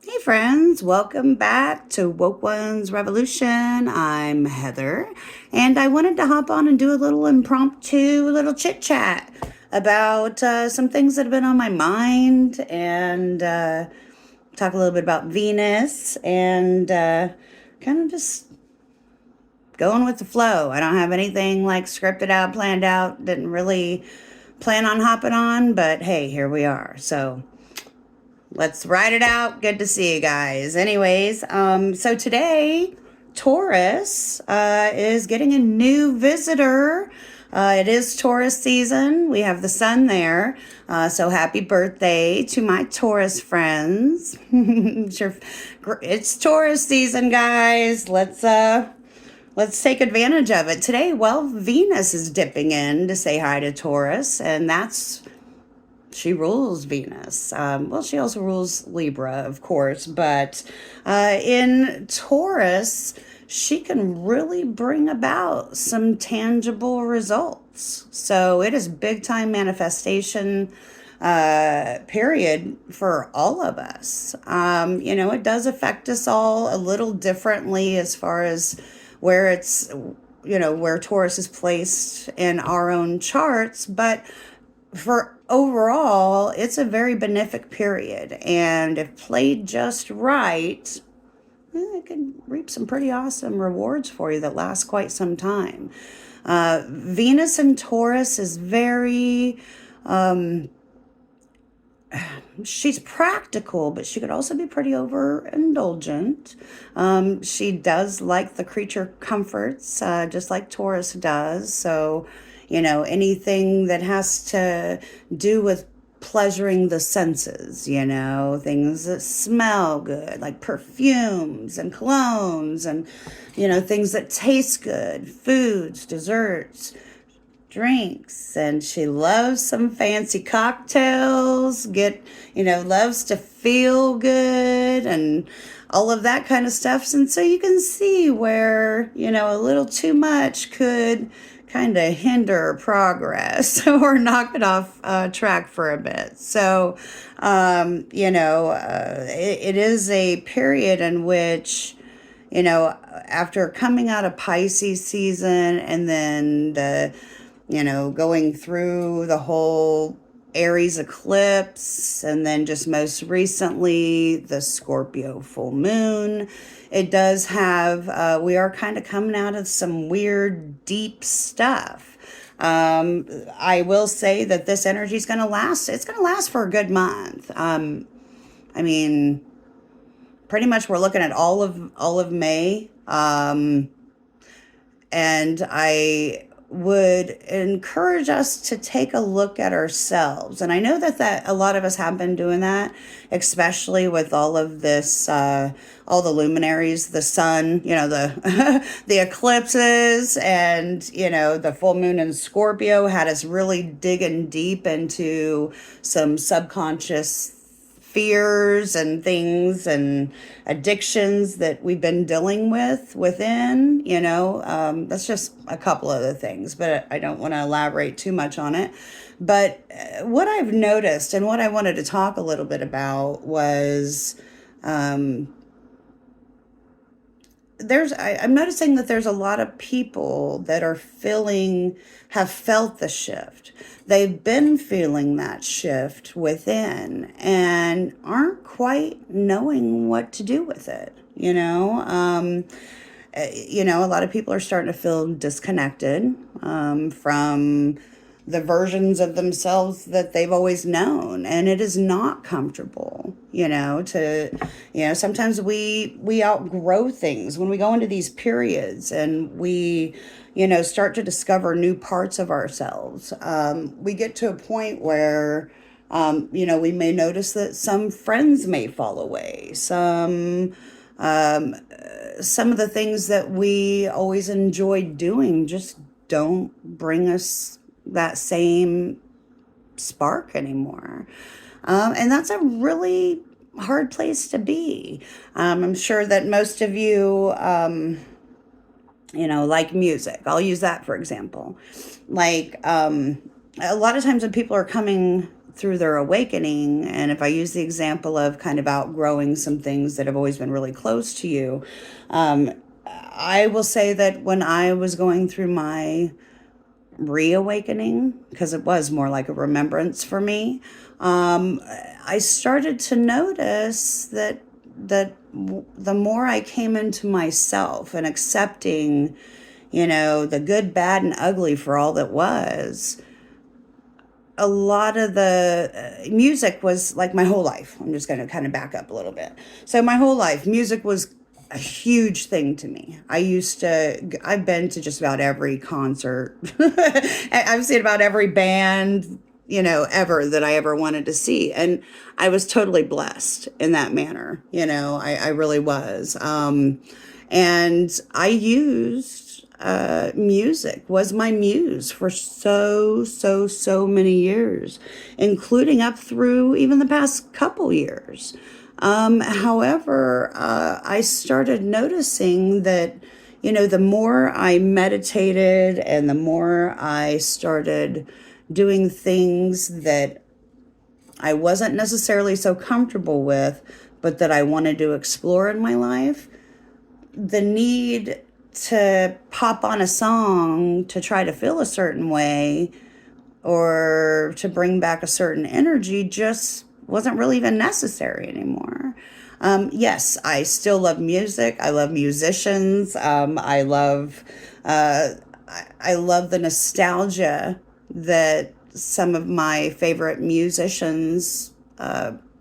Hey friends, welcome back to Woke.Ones.Revolution. I'm Heather, and I wanted to hop on and do a little impromptu, little chit chat about some things that have been on my mind and talk a little bit about Venus and kind of just going with the flow. I don't have anything like scripted out, planned out, didn't really plan on hopping on, but hey, here we are. So let's ride it out. Good to see you guys. Anyways, so today, Taurus is getting a new visitor. It is Taurus season. We have the sun there. So happy birthday to my Taurus friends. Sure, it's Taurus season, guys. Let's take advantage of it. Today, well, Venus is dipping in to say hi to Taurus, and she rules Venus. Well, she also rules Libra, of course, but in Taurus, she can really bring about some tangible results. So it is big time manifestation period for all of us. It does affect us all a little differently as far as where where Taurus is placed in our own charts, but for overall, it's a very benefic period. And if played just right, it can reap some pretty awesome rewards for you that last quite some time. Venus in Taurus is very, she's practical, but she could also be pretty overindulgent. She does like the creature comforts, just like Taurus does. So, anything that has to do with pleasuring the senses, things that smell good, like perfumes and colognes and, things that taste good, foods, desserts, drinks. And she loves some fancy cocktails, loves to feel good and all of that kind of stuff. And so you can see where, a little too much could kind of hinder progress or knock it off track for a bit. So, it is a period in which, after coming out of Pisces season and then going through the whole Aries eclipse, and then just most recently the Scorpio full moon. It does we are kind of coming out of some weird, deep stuff. I will say that this energy is going to last. It's going to last for a good month. I mean, pretty much we're looking at all of May. And I would encourage us to take a look at ourselves. And I know that a lot of us have been doing that, especially with all of this, all the luminaries, the sun, the the eclipses, and the full moon in Scorpio had us really digging deep into some subconscious fears and things and addictions that we've been dealing with within, that's just a couple of the things, but I don't want to elaborate too much on it. But what I've noticed and what I wanted to talk a little bit about was I'm noticing that there's a lot of people that have felt the shift. They've been feeling that shift within and aren't quite knowing what to do with it. A lot of people are starting to feel disconnected from the versions of themselves that they've always known, and it is not comfortable. Sometimes we outgrow things when we go into these periods, and we start to discover new parts of ourselves. We get to a point where we may notice that some friends may fall away, some of the things that we always enjoyed doing just don't bring us that same spark anymore. And that's a really hard place to be. I'm sure that most of you, like music. I'll use that for example. Like, a lot of times when people are coming through their awakening, and if I use the example of kind of outgrowing some things that have always been really close to you, I will say that when I was going through my reawakening, because it was more like a remembrance for me, I started to notice that the more I came into myself and accepting, the good, bad, and ugly for all that was, a lot of the music was like my whole life. I'm just going to kind of back up a little bit. So my whole life, music was a huge thing to me. I've been to just about every concert. I've seen about every band, ever that I ever wanted to see. And I was totally blessed in that manner. I really was. And I used music was my muse for so many years, including up through even the past couple years. However, I started noticing that, the more I meditated and the more I started doing things that I wasn't necessarily so comfortable with, but that I wanted to explore in my life, the need to pop on a song to try to feel a certain way or to bring back a certain energy just wasn't really even necessary anymore. Yes, I still love music. I love musicians. I love the nostalgia that some of my favorite musicians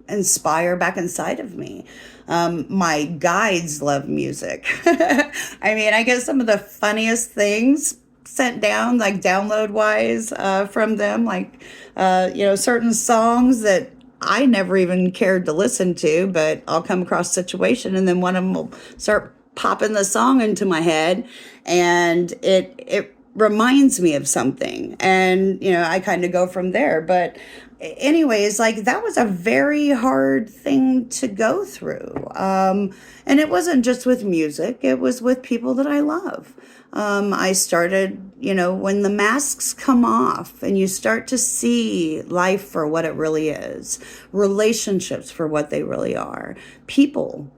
inspire back inside of me. My guides love music. I mean, I get some of the funniest things sent down, like download wise, from them, like, certain songs that I never even cared to listen to, but I'll come across a situation and then one of them will start popping the song into my head, and it reminds me of something, and I kind of go from there. But anyways, like, that was a very hard thing to go through, and it wasn't just with music, it was with people that I love. I started, when the masks come off and you start to see life for what it really is, relationships for what they really are, people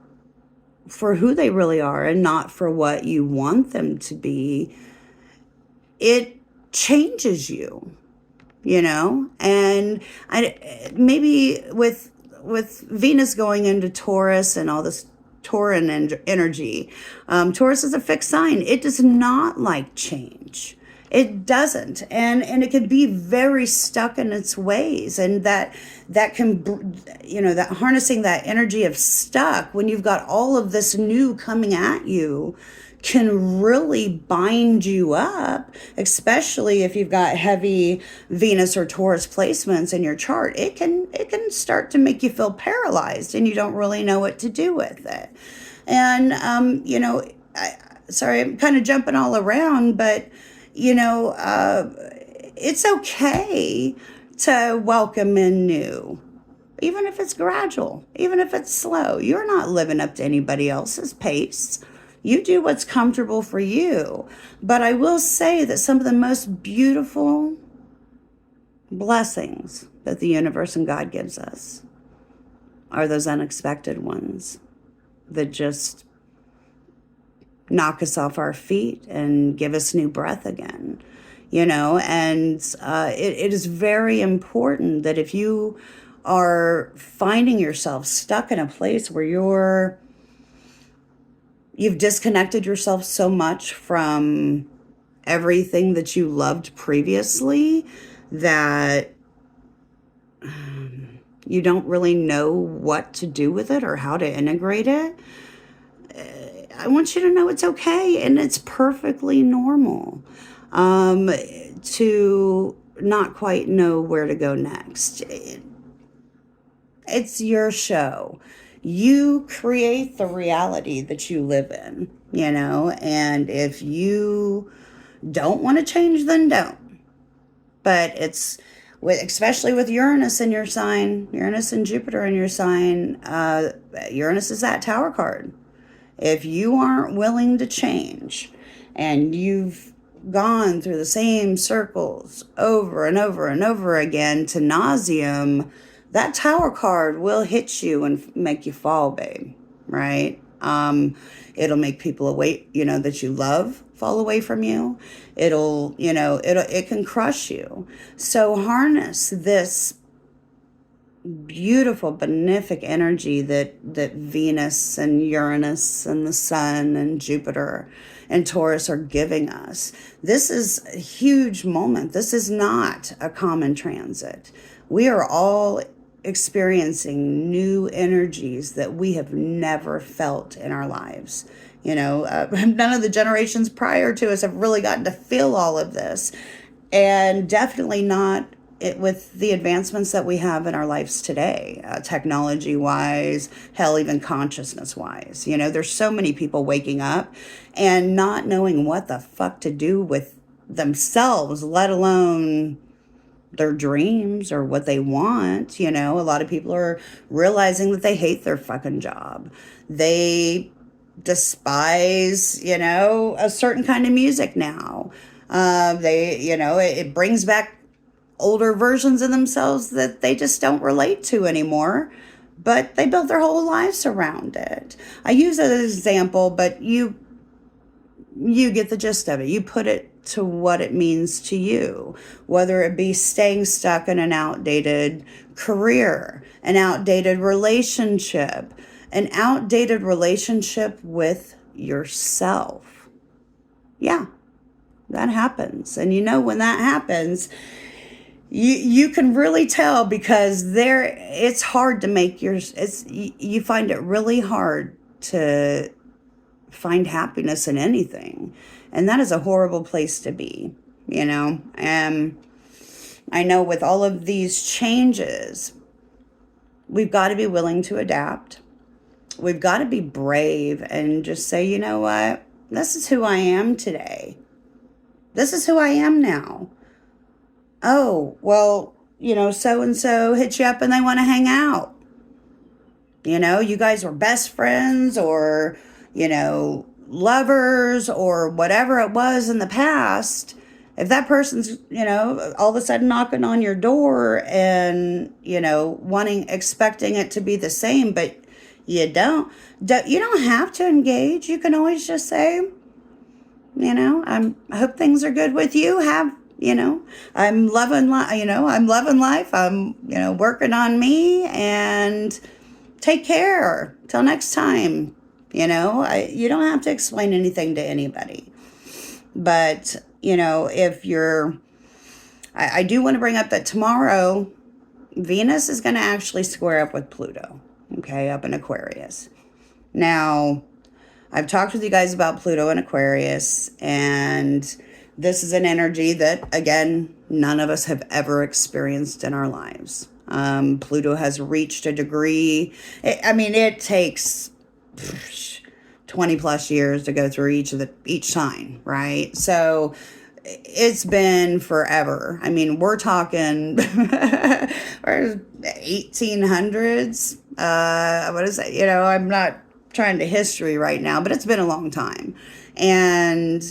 for who they really are and not for what you want them to be, it changes you, and maybe with Venus going into Taurus and all this Tauran energy, Taurus is a fixed sign. It does not like change. It doesn't, and it can be very stuck in its ways, and that can, that harnessing that energy of stuck when you've got all of this new coming at you can really bind you up, especially if you've got heavy Venus or Taurus placements in your chart. It can start to make you feel paralyzed and you don't really know what to do with it. And, sorry, I'm kind of jumping all around, but, it's okay to welcome in new, even if it's gradual, even if it's slow. You're not living up to anybody else's pace. You do what's comfortable for you. But I will say that some of the most beautiful blessings that the universe and God gives us are those unexpected ones that just knock us off our feet and give us new breath again. And it is very important that if you are finding yourself stuck in a place where you've disconnected yourself so much from everything that you loved previously that you don't really know what to do with it or how to integrate it, I want you to know it's okay and it's perfectly normal to not quite know where to go next. It's your show. You create the reality that you live in, and if you don't want to change, then don't. But especially with Uranus in your sign, Uranus and Jupiter in your sign, Uranus is that tower card. If you aren't willing to change and you've gone through the same circles over and over and over again to nauseum, that Tower card will hit you and make you fall, babe, right? It'll make people away, that you love fall away from you. It can crush you. So harness this beautiful, benefic energy that Venus and Uranus and the Sun and Jupiter and Taurus are giving us. This is a huge moment. This is not a common transit. We are all experiencing new energies that we have never felt in our lives. None of the generations prior to us have really gotten to feel all of this, and definitely not with the advancements that we have in our lives today, technology-wise, hell, even consciousness-wise. There's so many people waking up and not knowing what the fuck to do with themselves, let alone their dreams or what they want. A lot of people are realizing that they hate their fucking job. They despise, a certain kind of music now. It brings back older versions of themselves that they just don't relate to anymore, but they built their whole lives around it. I use it as an example, but you get the gist of it. You put it to what it means to you, whether it be staying stuck in an outdated career, an outdated relationship with yourself. Yeah, that happens. And when that happens, you can really tell, because it's hard to make you find it really hard to find happiness in anything. And that is a horrible place to be, And I know with all of these changes, we've got to be willing to adapt. We've got to be brave and just say, you know what? This is who I am today. This is who I am now. Oh, well, so-and-so hit you up and they want to hang out. You guys were best friends or, lovers or whatever it was in the past. If that person's, all of a sudden knocking on your door and, expecting it to be the same, but you don't have to engage. You can always just say, I hope things are good with you. I'm loving life. I'm, working on me, and take care. Till next time. You don't have to explain anything to anybody. But, if I do want to bring up that tomorrow, Venus is going to actually square up with Pluto, okay, up in Aquarius. Now, I've talked with you guys about Pluto and Aquarius, and this is an energy that, again, none of us have ever experienced in our lives. Pluto has reached a degree. It takes 20 plus years to go through each sign, right? So it's been forever. We're talking 1800s. What is it? I'm not trying to history right now, but it's been a long time. And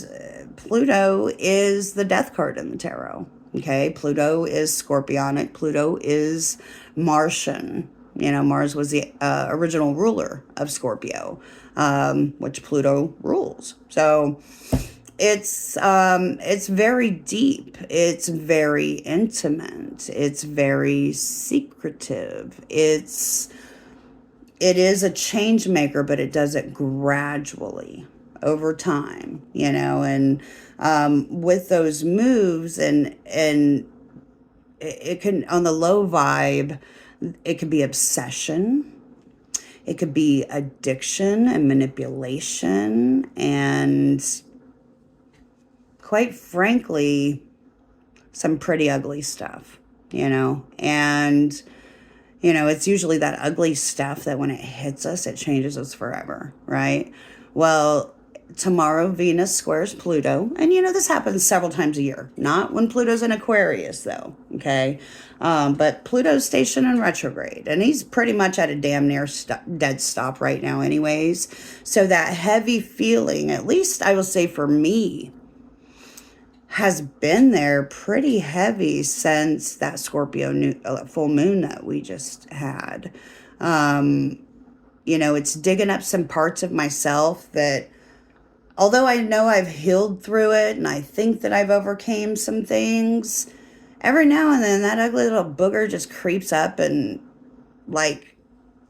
Pluto is the death card in the tarot. Okay, Pluto is scorpionic. Pluto is Martian. Mars was the original ruler of Scorpio, which Pluto rules. So it's very deep. It's very intimate. It's very secretive. It is a change maker, but it does it gradually over time, and with those moves, and it can, on the low vibe, it could be obsession, it could be addiction and manipulation, and quite frankly, some pretty ugly stuff, and it's usually that ugly stuff that when it hits us, it changes us forever, right? Well, tomorrow Venus squares Pluto, and this happens several times a year. Not when Pluto's in Aquarius, though, okay? But Pluto's stationed in retrograde, and he's pretty much at a damn near dead stop right now anyways. So that heavy feeling, at least I will say for me, has been there pretty heavy since that Scorpio full moon that we just had. It's digging up some parts of myself that, although I know I've healed through it and I think that I've overcame some things, every now and then that ugly little booger just creeps up and like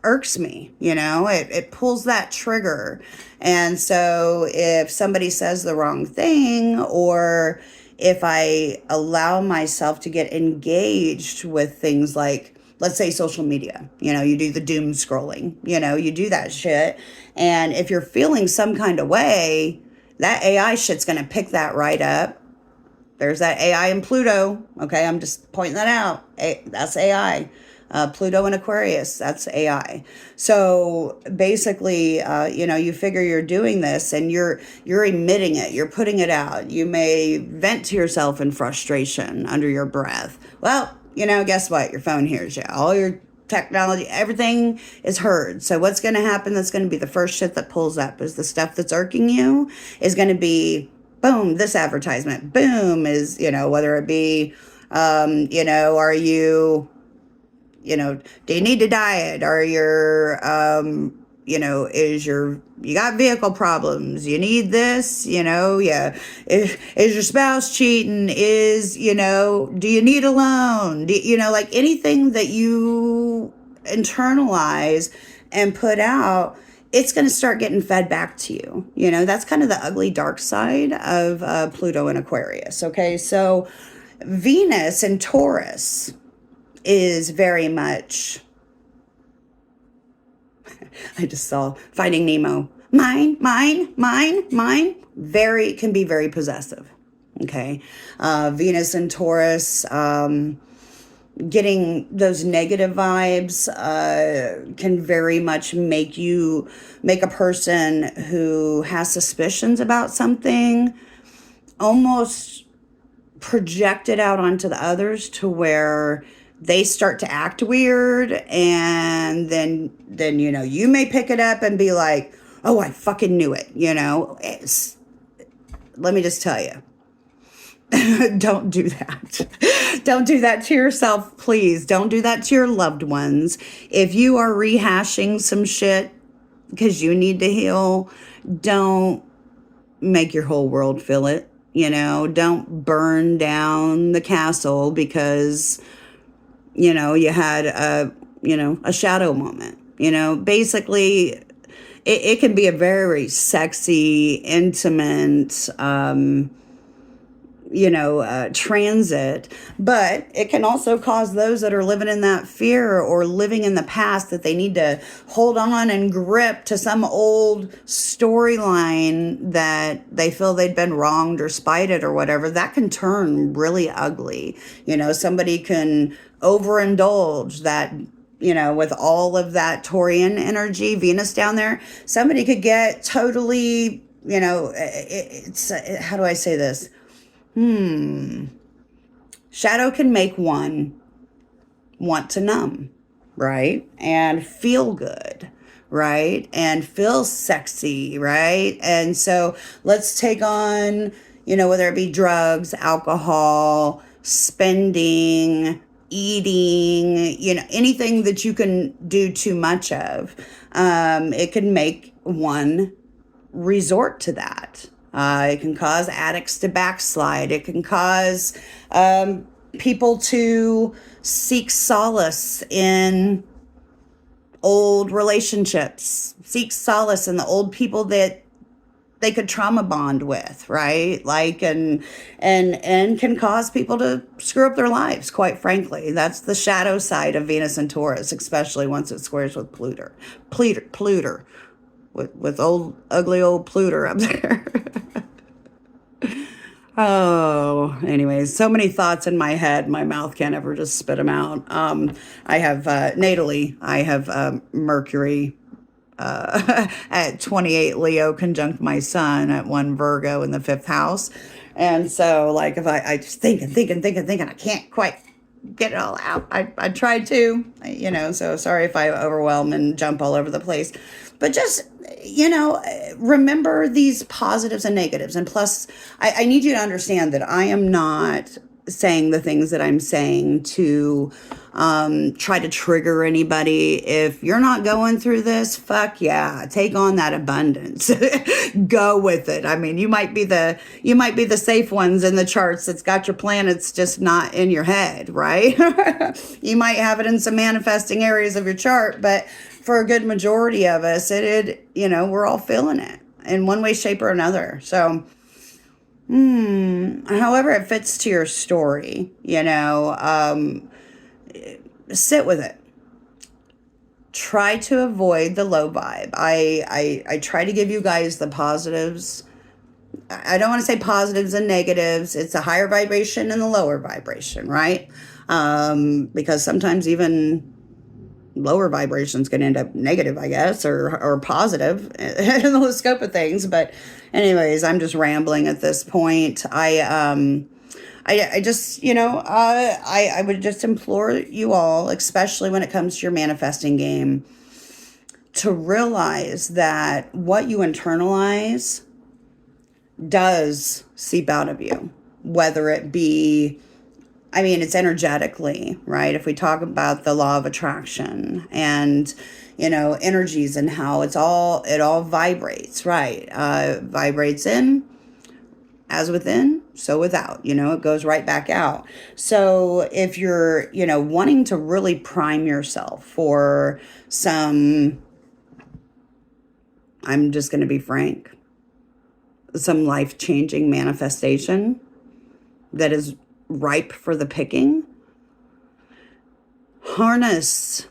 irks me, it pulls that trigger. And so if somebody says the wrong thing, or if I allow myself to get engaged with things like, let's say, social media, you do the doom scrolling, you do that shit. And if you're feeling some kind of way, that AI shit's going to pick that right up. There's that AI in Pluto. Okay, I'm just pointing that out. That's AI. Pluto and Aquarius, that's AI. So basically, you figure you're doing this and you're emitting it, you're putting it out. You may vent to yourself in frustration under your breath. Well, guess what? Your phone hears you. All your technology, everything is heard. So what's going to happen? That's going to be the first shit that pulls up is the stuff that's irking you is going to be, boom, this advertisement. Boom is, whether it be, are you, do you need to diet? Are you got vehicle problems? You need this, yeah. Is your spouse cheating? Do you need a loan? Like anything that you internalize and put out, it's going to start getting fed back to you. That's kind of the ugly dark side of Pluto and Aquarius. Okay. So Venus and Taurus is very much, I just saw Finding Nemo. Mine. Can be very possessive. Okay. Venus and Taurus, getting those negative vibes, can very much make a person who has suspicions about something almost project it out onto the others to where they start to act weird, and then you may pick it up and be like, oh, I fucking knew it. Let me just tell you, don't do that. Don't do that to yourself, please. Don't do that to your loved ones. If you are rehashing some shit because you need to heal, don't make your whole world feel it. Don't burn down the castle because you had a shadow moment. Basically, it can be a very sexy, intimate, transit, but it can also cause those that are living in that fear or living in the past that they need to hold on and grip to some old storyline that they feel they'd been wronged or spited or whatever. That can turn really ugly. Somebody can overindulge that, with all of that Taurian energy, Venus down there. Somebody could get totally, how do I say this? Shadow can make one want to numb, right? And feel good, right? And feel sexy, right? And so let's take on, whether it be drugs, alcohol, spending, eating, anything that you can do too much of. It can make one resort to that. It can cause addicts to backslide. It can cause people to seek solace in old relationships, seek solace in the old people that they could trauma bond with, right? Like, and can cause people to screw up their lives, quite frankly. That's the shadow side of Venus and Taurus, especially once it squares with Pluto. With ugly old Pluto up there. Oh, anyways, so many thoughts in my head. My mouth can't ever just spit them out. I have, natally, I have Mercury at 28 Leo conjunct my sun at 1 Virgo in the 5th house. And so, like, if I just thinking, I can't quite get it all out. I tried to, so sorry if I overwhelm and jump all over the place. But just, remember these positives and negatives. And plus, I need you to understand that I am not saying the things that I'm saying to try to trigger anybody. If you're not going through this, fuck yeah, take on that abundance. Go with it. I mean, you might be the safe ones in the charts that's got your planets just not in your head, right? You might have it in some manifesting areas of your chart, but for a good majority of us, we're all feeling it in one way, shape, or another. So, however it fits to your story, sit with it. Try to avoid the low vibe. I try to give you guys the positives. I don't want to say positives and negatives. It's a higher vibration and the lower vibration, right? Because sometimes even lower vibrations can end up negative, I guess, or positive in the scope of things. But anyways, I'm just rambling at this point. I just, I would just implore you all, especially when it comes to your manifesting game, to realize that what you internalize does seep out of you, whether it be, it's energetically, right? If we talk about the law of attraction and, energies and how it all vibrates, right? Vibrates in, as within, so without, it goes right back out. So if you're, wanting to really prime yourself for some, I'm just going to be frank, some life-changing manifestation that is ripe for the picking, harness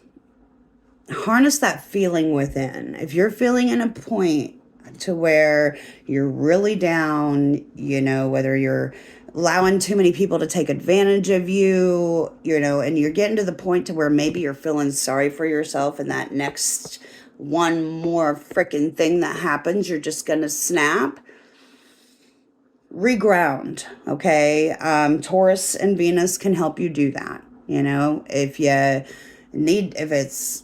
that feeling within. If you're feeling in a point to where you're really down, whether you're allowing too many people to take advantage of you, and you're getting to the point to where maybe you're feeling sorry for yourself, and that next one more freaking thing that happens, you're just going to snap. Reground, okay? Taurus and Venus can help you do that. If it's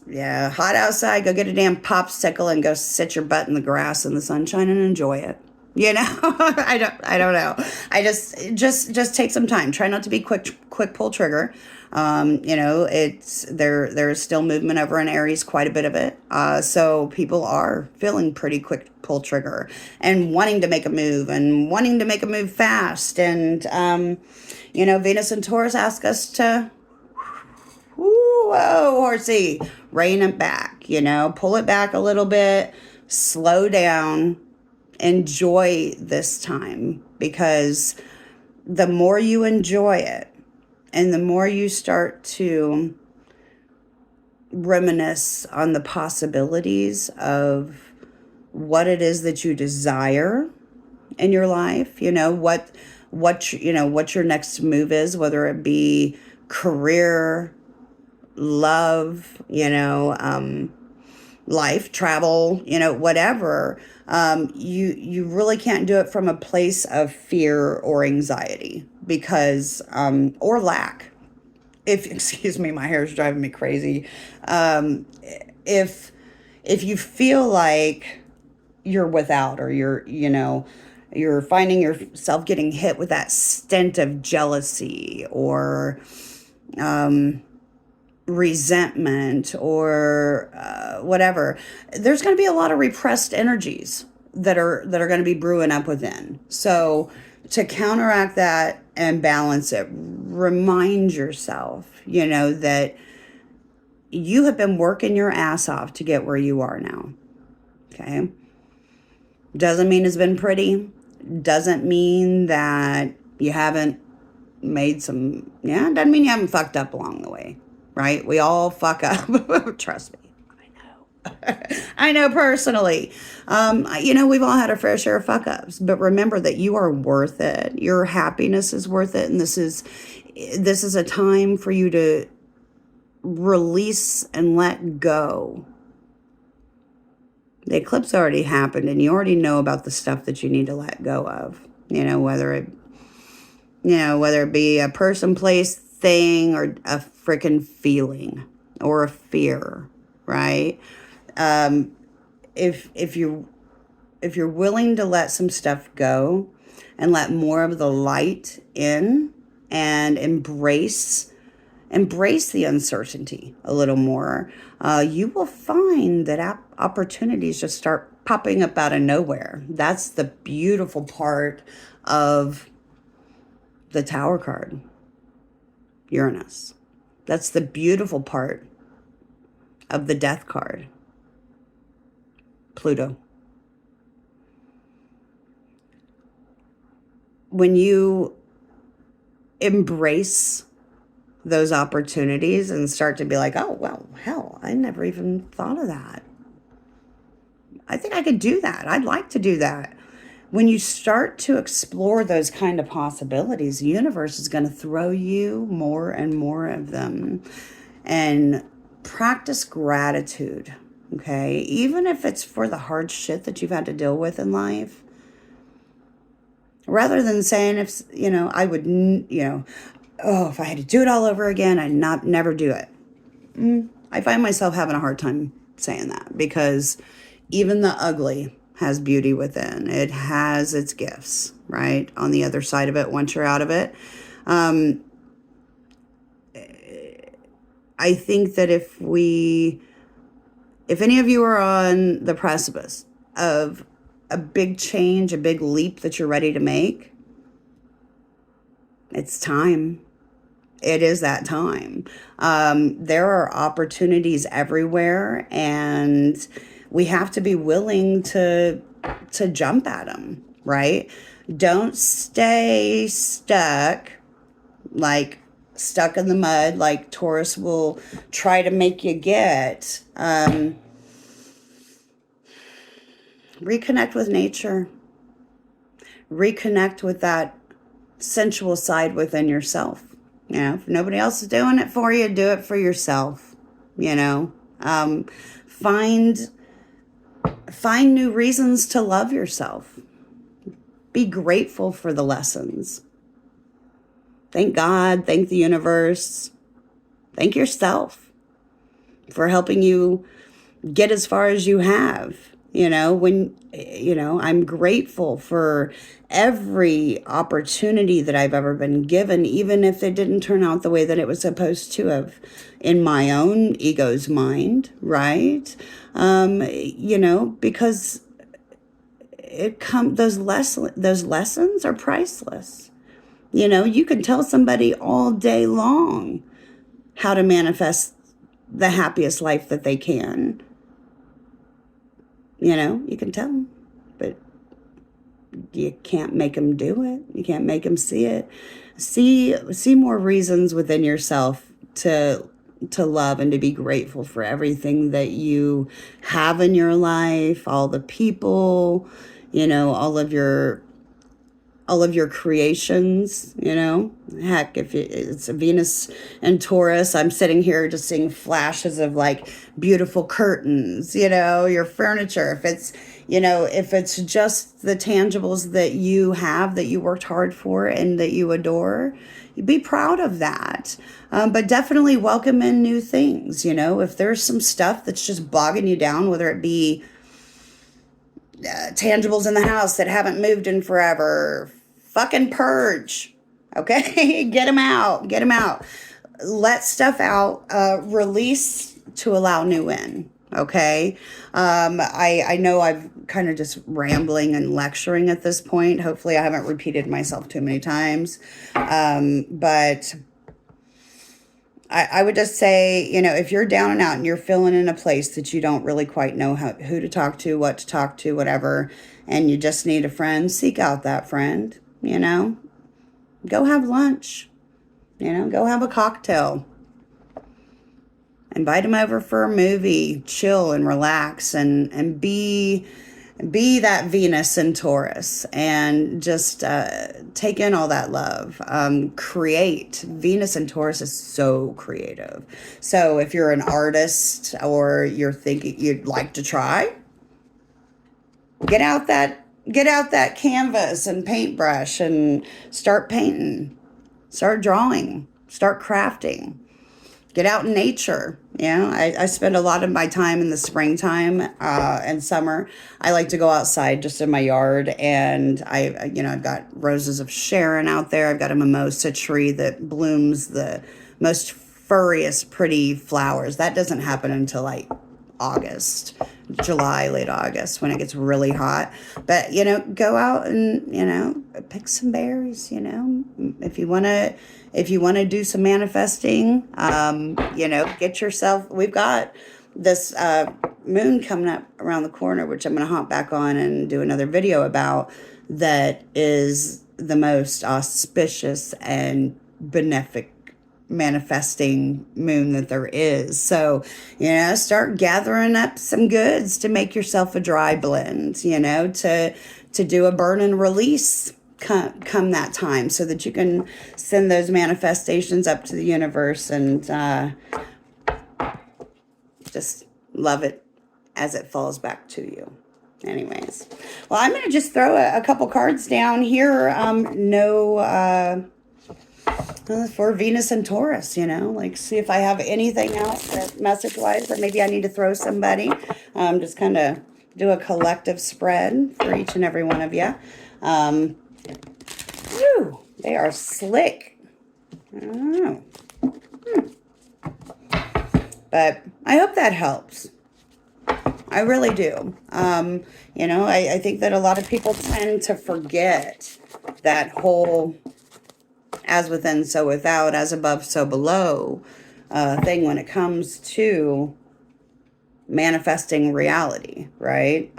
hot outside, go get a damn popsicle and go sit your butt in the grass in the sunshine and enjoy it. I don't know. I just take some time. Try not to be quick pull trigger. There's still movement over in Aries, quite a bit of it. So people are feeling pretty quick pull trigger and wanting to make a move fast. And, Venus and Taurus ask us to, whoa, horsey, rein it back, pull it back a little bit, slow down, enjoy this time, because the more you enjoy it and the more you start to reminisce on the possibilities of what it is that you desire in your life, what your next move is, whether it be career, love, life, travel, whatever, you really can't do it from a place of fear or anxiety, because, or lack. Excuse me, my hair is driving me crazy. If you feel like you're without, or you're finding yourself getting hit with that stint of jealousy or, resentment or whatever, there's going to be a lot of repressed energies that are going to be brewing up within. So to counteract that and balance it, remind yourself, that you have been working your ass off to get where you are now. Okay. Doesn't mean it's been pretty. Doesn't mean that you haven't made some, doesn't mean you haven't fucked up along the way. Right? We all fuck up. Trust me. I know. I know personally. We've all had our fair share of fuck ups, but remember that you are worth it. Your happiness is worth it. And this is a time for you to release and let go. The eclipse already happened, and you already know about the stuff that you need to let go of. Whether it be a person, place, thing, or a freaking feeling or a fear, right? if you're willing to let some stuff go and let more of the light in and embrace the uncertainty a little more, you will find that opportunities just start popping up out of nowhere. That's the beautiful part of the Tower card, Uranus. That's the beautiful part of the Death card, Pluto. When you embrace those opportunities and start to be like, oh, well, hell, I never even thought of that. I think I could do that. I'd like to do that. When you start to explore those kind of possibilities, the universe is going to throw you more and more of them. And practice gratitude, okay? Even if it's for the hard shit that you've had to deal with in life. Rather than saying, if I would, if I had to do it all over again, I'd never do it. I find myself having a hard time saying that, because even the ugly has beauty within. It has its gifts, right? On the other side of it, once you're out of it. I think that if any of you are on the precipice of a big change, a big leap that you're ready to make, it's time. It is that time. There are opportunities everywhere, and we have to be willing to jump at them, right? Don't stay stuck in the mud like Taurus will try to make you get. Reconnect with nature. Reconnect with that sensual side within yourself. If nobody else is doing it for you, do it for yourself. Find new reasons to love yourself. Be grateful for the lessons. Thank God, thank the universe, thank yourself for helping you get as far as you have. I'm grateful for every opportunity that I've ever been given, even if it didn't turn out the way that it was supposed to have in my own ego's mind, right? Because those lessons are priceless. You can tell somebody all day long how to manifest the happiest life that they can. You can tell them, but you can't make them do it. You can't make them see it. See more reasons within yourself to love and to be grateful for everything that you have in your life, all the people, all of your creations, heck, if it's a Venus and Taurus, I'm sitting here just seeing flashes of beautiful curtains, your furniture. If it's just the tangibles that you have, that you worked hard for and that you adore, be proud of that. But definitely welcome in new things. If there's some stuff that's just bogging you down, whether it be tangibles in the house that haven't moved in forever, fucking purge. Okay? Get them out. Let stuff out. Release to allow new in. Okay? I know I've kind of just rambling and lecturing at this point. Hopefully I haven't repeated myself too many times. But I would just say, if you're down and out and you're feeling in a place that you don't really quite know who to talk to, what to talk to, whatever, and you just need a friend, seek out that friend, Go have lunch, go have a cocktail. Invite them over for a movie, chill and relax and be that Venus and Taurus, and just take in all that love. Create. Venus and Taurus is so creative. So if you're an artist or you're thinking you'd like to try, get out that canvas and paintbrush and start painting, start drawing, start crafting. get out in nature. I spend a lot of my time in the springtime and summer. I like to go outside just in my yard, and I've got roses of Sharon out there. I've got a mimosa tree that blooms the most furriest, pretty flowers. That doesn't happen until like August, July, late August, when it gets really hot. But, go out and, pick some berries, if you want to do some manifesting, get yourself, we've got this moon coming up around the corner, which I'm going to hop back on and do another video about, that is the most auspicious and benefic manifesting moon that there is. So, start gathering up some goods to make yourself a dry blend, to do a burn and release come that time, so that you can send those manifestations up to the universe and just love it as it falls back to you. Anyways, well, I'm going to just throw a couple cards down here. For Venus and Taurus, see if I have anything else that message-wise that maybe I need to throw somebody. Just kind of do a collective spread for each and every one of you. They are slick. I don't know. But I hope that helps. I really do. I think that a lot of people tend to forget that whole as within, so without, as above, so below thing when it comes to manifesting reality, right?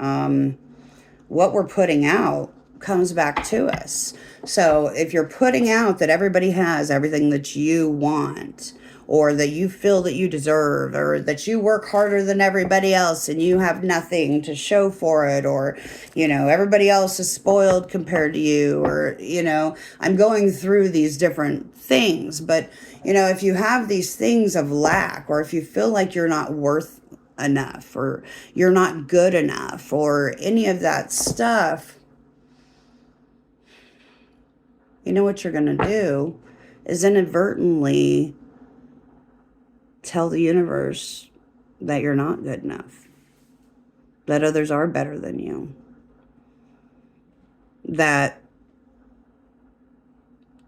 What we're putting out comes back to us. So if you're putting out that everybody has everything that you want, or that you feel that you deserve, or that you work harder than everybody else and you have nothing to show for it, or, everybody else is spoiled compared to you, or, I'm going through these different things. But, if you have these things of lack, or if you feel like you're not worth enough, or you're not good enough, or any of that stuff, what you're going to do is inadvertently tell the universe that you're not good enough, that others are better than you, that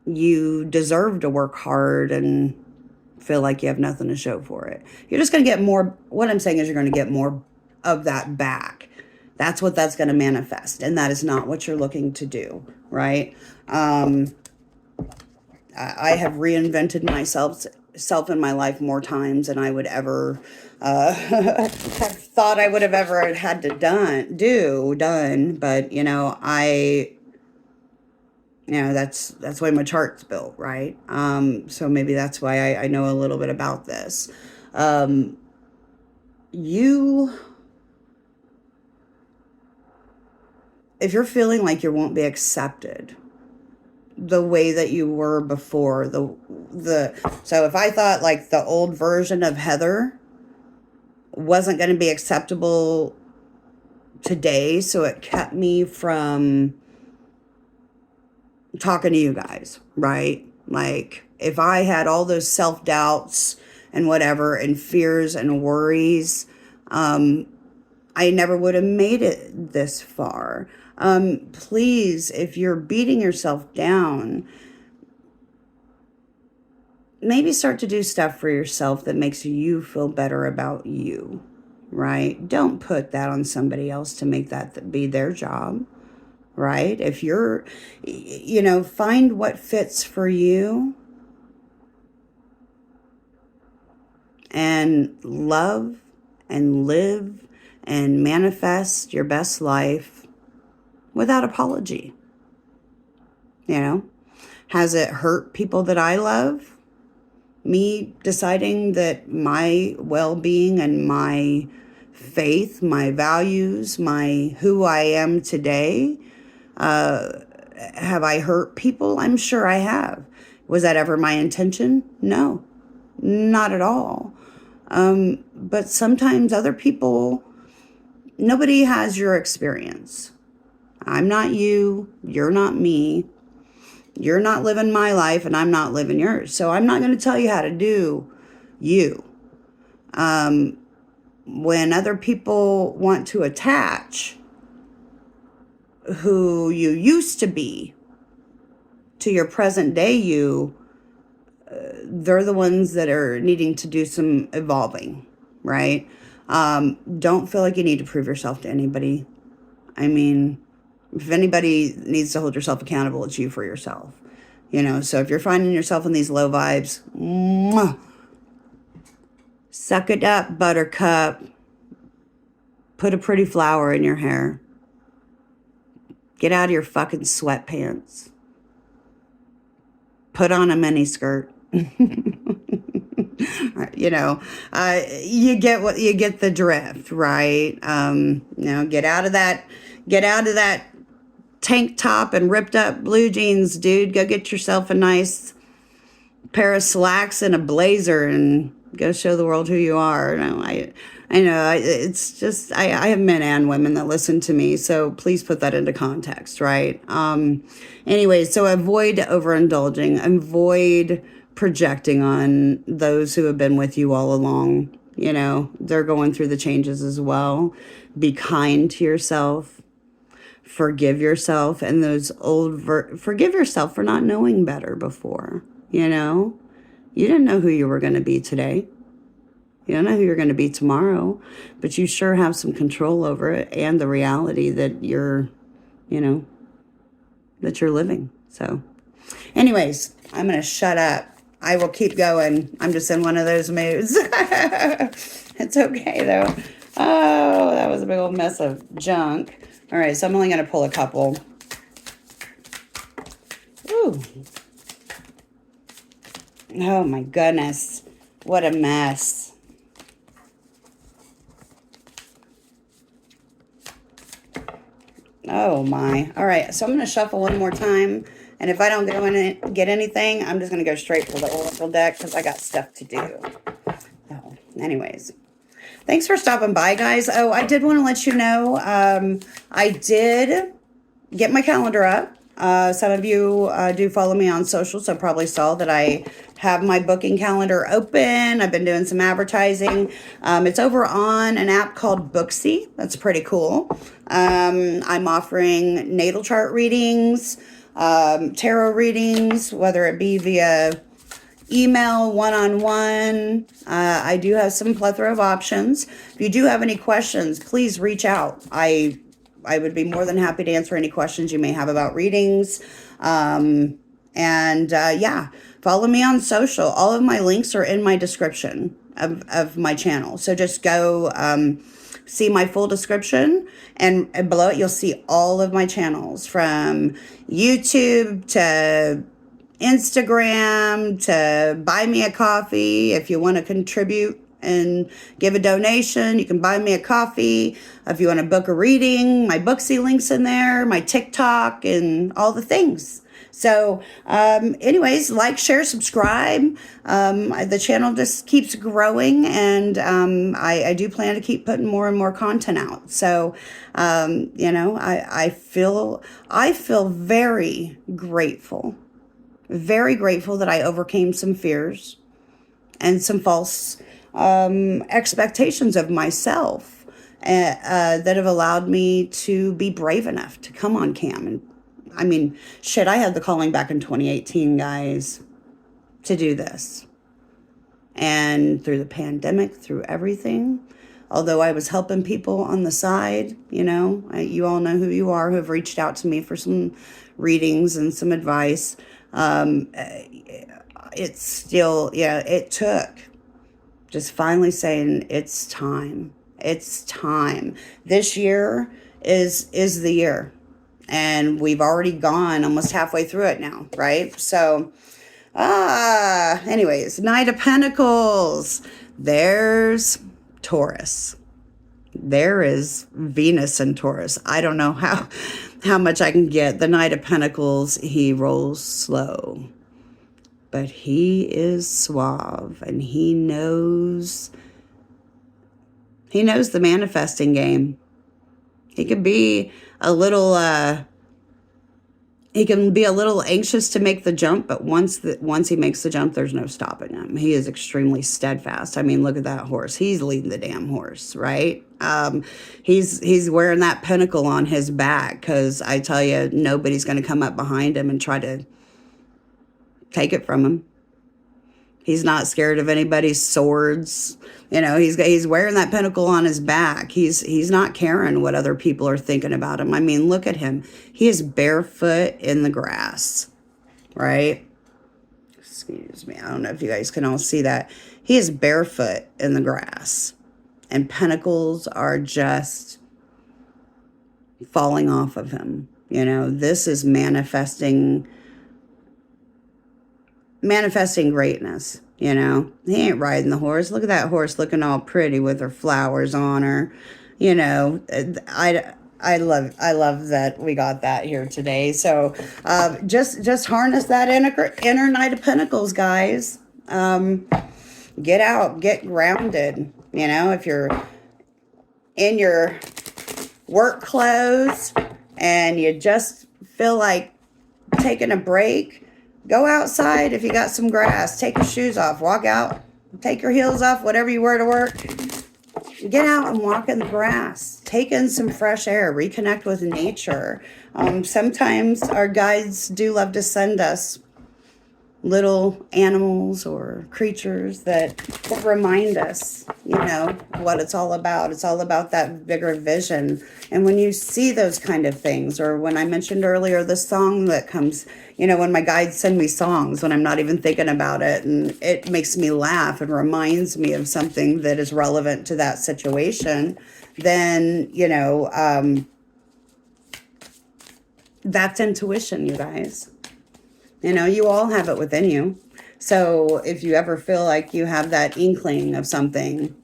you deserve to work hard and feel like you have nothing to show for it. You're just going to get more. What I'm saying is you're going to get more of that back. That's what that's going to manifest. And that is not what you're looking to do, right? I have reinvented myself in my life more times than I would ever have thought I would have ever had to done. But that's the way my chart's built, right? So maybe that's why I know a little bit about this. If you're feeling like you won't be accepted the way that you were before, so if I thought like the old version of Heather wasn't going to be acceptable today, so it kept me from talking to you guys, right? Like if I had all those self-doubts and whatever and fears and worries, I never would have made it this far. Please, if you're beating yourself down, maybe start to do stuff for yourself that makes you feel better about you, right? Don't put that on somebody else to make that be their job, right? If you're, find what fits for you and love and live and manifest your best life without apology. Has it hurt people that I love? Me deciding that my well-being and my faith, my values, my who I am today, have I hurt people? I'm sure I have. Was that ever my intention? No, not at all. But sometimes other people, nobody has your experience. I'm not you. You're not me. You're not living my life and I'm not living yours. So I'm not going to tell you how to do you. When other people want to attach who you used to be to your present day you, they're the ones that are needing to do some evolving, right? Don't feel like you need to prove yourself to anybody. I mean, if anybody needs to hold yourself accountable, it's you for yourself. So if you're finding yourself in these low vibes, mwah, suck it up, buttercup. Put a pretty flower in your hair. Get out of your fucking sweatpants. Put on a mini skirt. You get the drift, right? Get out of that tank top and ripped up blue jeans, dude. Go get yourself a nice pair of slacks and a blazer and go show the world who you are. It's just, I have men and women that listen to me, so please put that into context, right? Anyway, so avoid overindulging, avoid projecting on those who have been with you all along. They're going through the changes as well. Be kind to yourself. Forgive yourself, and forgive yourself for not knowing better before. You didn't know who you were going to be today. You don't know who you're going to be tomorrow, but you sure have some control over it and the reality that you're living. So anyways, I'm going to shut up. I will keep going. I'm just in one of those moods. It's okay though. Oh, that was a big old mess of junk. All right, so I'm only going to pull a couple. Ooh. Oh my goodness. What a mess. Oh my. All right, so I'm going to shuffle one more time. And if I don't go in and get anything, I'm just going to go straight for the Oracle deck because I got stuff to do. So, anyways. Thanks for stopping by, guys. Oh, I did want to let you know, I did get my calendar up. Some of you do follow me on social, so probably saw that I have my booking calendar open. I've been doing some advertising. It's over on an app called Booksy. That's pretty cool. I'm offering natal chart readings, tarot readings, whether it be via email, one-on-one. I do have some plethora of options. If you do have any questions, please reach out. I would be more than happy to answer any questions you may have about readings. Yeah, follow me on social. All of my links are in my description of my channel. So just go see my full description, and below it you'll see all of my channels, from YouTube to Instagram to buy me a coffee. If you want to contribute and give a donation, you can buy me a coffee. If you want to book a reading, my Booksy link's in there, my TikTok, and all the things. So anyways, like, share, subscribe. The channel just keeps growing, and I do plan to keep putting more and more content out. So I feel very grateful that I overcame some fears and some false expectations of myself that have allowed me to be brave enough to come on cam. And I mean, shit, I had the calling back in 2018, guys, to do this. And through the pandemic, through everything, although I was helping people on the side, you all know who you are, who have reached out to me for some readings and some advice. It's still, it took just finally saying it's time. It's time. This year is the year, and we've already gone almost halfway through it now, right? So, anyways, Knight of Pentacles. There's Taurus. There is Venus in Taurus. I don't know how much I can get. The Knight of Pentacles, he rolls slow, but he is suave, and he knows the manifesting game. He could be a little he can be a little anxious to make the jump, but once he makes the jump, there's no stopping him. He is extremely steadfast. I mean, look at that horse. He's leading the damn horse, right? He's wearing that pinnacle on his back because I tell you, nobody's going to come up behind him and try to take it from him. He's not scared of anybody's swords. You know, he's wearing that pinnacle on his back. He's not caring what other people are thinking about him. I mean, look at him. He is barefoot in the grass, right? Excuse me. I don't know if you guys can all see that. He is barefoot in the grass. And pinnacles are just falling off of him. You know, this is manifesting greatness. You know, he ain't riding the horse. Look at that horse looking all pretty with her flowers on her. You know, I love that we got that here today. So just harness that inner Knight of Pentacles, guys. Get out, get grounded. You know, if you're in your work clothes and you just feel like taking a break, go outside. If you got some grass, take your shoes off, walk out, take your heels off, whatever you wear to work. Get out and walk in the grass. Take in some fresh air. Reconnect with nature. Sometimes our guides do love to send us little animals or creatures that remind us, you know, what it's all about. It's all about that bigger vision. And when you see those kind of things, or when I mentioned earlier the song that comes, you know, when my guides send me songs when I'm not even thinking about it, and it makes me laugh and reminds me of something that is relevant to that situation, then, you know, that's intuition, you guys. You know, you all have it within you. So if you ever feel like you have that inkling of something,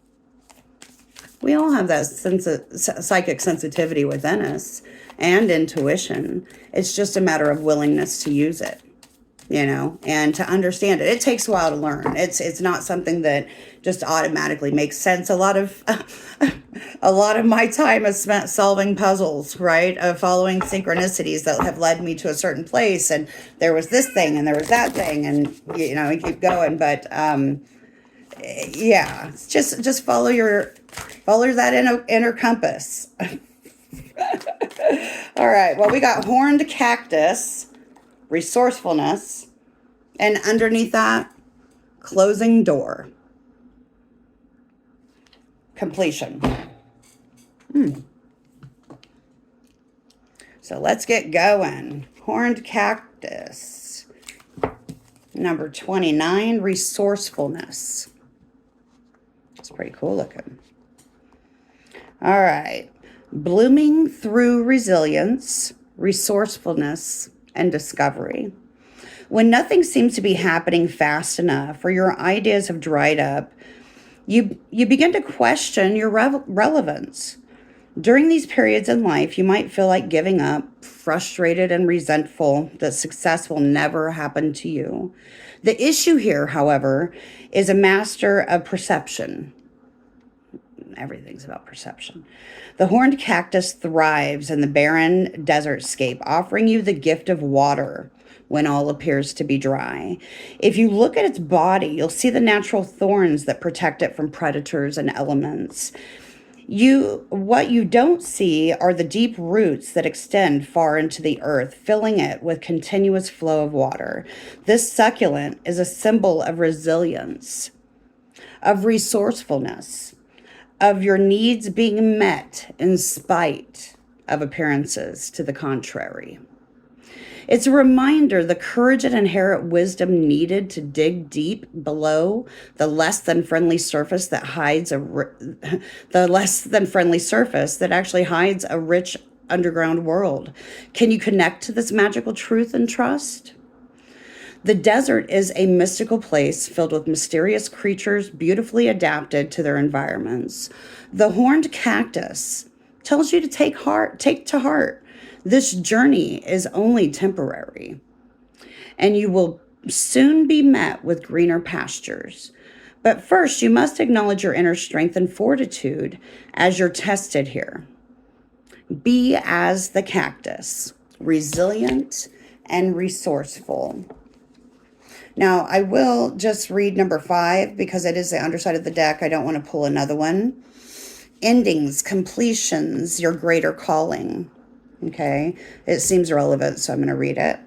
we all have that psychic sensitivity within us and intuition. It's just a matter of willingness to use it, you know, and to understand it. It takes a while to learn. It's not something that just automatically makes sense. A lot of my time is spent solving puzzles, right? Of following synchronicities that have led me to a certain place. And there was this thing and there was that thing, and, you know, you keep going. But, yeah, just follow that inner compass. All right. Well, we got horned cactus, resourcefulness, and underneath that, closing door. Completion. So let's get going. Horned cactus. Number 29, resourcefulness. It's pretty cool looking. All right. Blooming through resilience, resourcefulness, and discovery. When nothing seems to be happening fast enough or your ideas have dried up, you begin to question your relevance. During these periods in life, you might feel like giving up, frustrated and resentful that success will never happen to you. The issue here, however, is a master of perception. Everything's about perception. The horned cactus thrives in the barren desertscape, offering you the gift of water when all appears to be dry. If you look at its body, you'll see the natural thorns that protect it from predators and elements. What you don't see are the deep roots that extend far into the earth, filling it with continuous flow of water. This succulent is a symbol of resilience, of resourcefulness, of your needs being met in spite of appearances to the contrary. It's a reminder the courage and inherent wisdom needed to dig deep below the less than friendly surface that hides that actually hides a rich underground world. Can you connect to this magical truth and trust? The desert is a mystical place filled with mysterious creatures beautifully adapted to their environments. The horned cactus tells you to take to heart. This journey is only temporary, and you will soon be met with greener pastures. But first, you must acknowledge your inner strength and fortitude as you're tested here. Be as the cactus, resilient and resourceful. Now, I will just read number 5 because it is the underside of the deck. I don't want to pull another one. Endings, completions, your greater calling. Okay, it seems relevant, so I'm going to read it.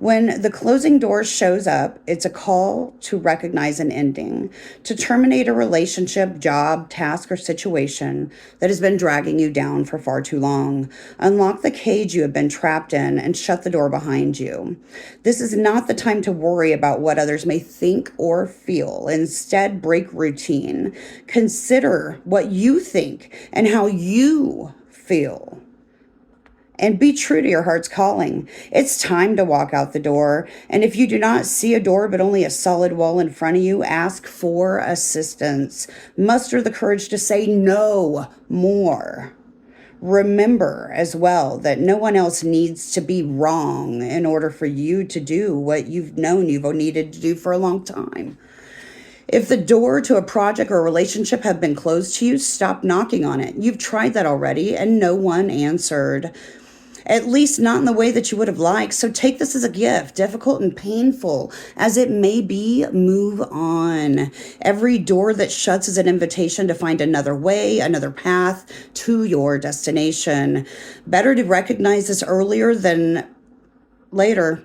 When the closing door shows up, it's a call to recognize an ending, to terminate a relationship, job, task, or situation that has been dragging you down for far too long. Unlock the cage you have been trapped in and shut the door behind you. This is not the time to worry about what others may think or feel. Instead, break routine. Consider what you think and how you feel. And be true to your heart's calling. It's time to walk out the door. And if you do not see a door but only a solid wall in front of you, ask for assistance. Muster the courage to say no more. Remember as well that no one else needs to be wrong in order for you to do what you've known you've needed to do for a long time. If the door to a project or a relationship have been closed to you, stop knocking on it. You've tried that already and no one answered. At least not in the way that you would have liked. So take this as a gift, difficult and painful as it may be, move on. Every door that shuts is an invitation to find another way, another path to your destination. Better to recognize this earlier than later.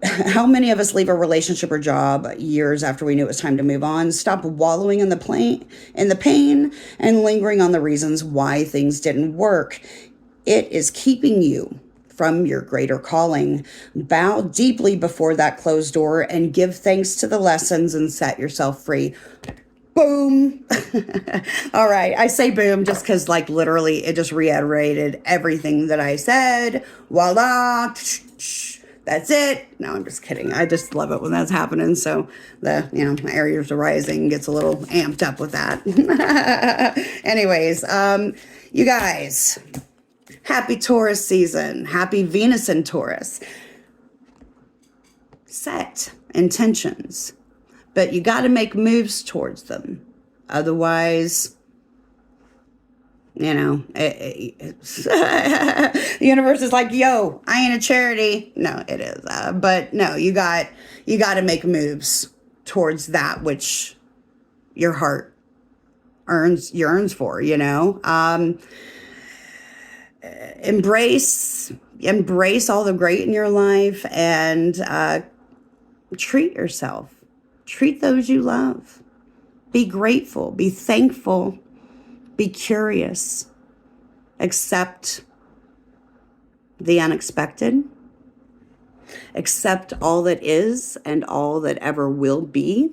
How many of us leave a relationship or job years after we knew it was time to move on? Stop wallowing in the pain and lingering on the reasons why things didn't work. It is keeping you from your greater calling. Bow deeply before that closed door and give thanks to the lessons and set yourself free. Boom. All right. I say boom just because literally it just reiterated everything that I said. Voila. That's it. No, I'm just kidding. I just love it when that's happening. So my Aries rising gets a little amped up with that. Anyways, you guys, happy Taurus season. Happy Venus in Taurus. Set intentions, but you got to make moves towards them. Otherwise, the universe is like, yo, I ain't a charity. No, it is. But no, you got to make moves towards that which your heart yearns for, embrace all the great in your life and treat yourself. Treat those you love. Be grateful. Be thankful. Be curious. Accept the unexpected. Accept all that is and all that ever will be.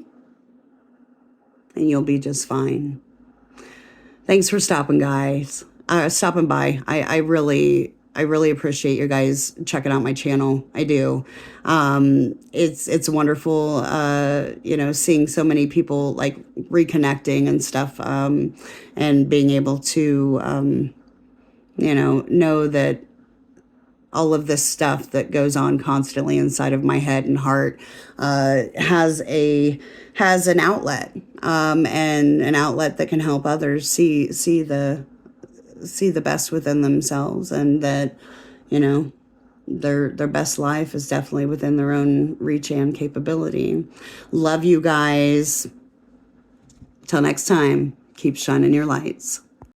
And you'll be just fine. Thanks for stopping, guys. Stopping by. I really appreciate you guys checking out my channel. I do. It's wonderful, seeing so many people reconnecting and stuff, and being able to, know that all of this stuff that goes on constantly inside of my head and heart, has an outlet, and an outlet that can help others see the best within themselves, and that, their best life is definitely within their own reach and capability. Love you guys. Till next time, keep shining your lights.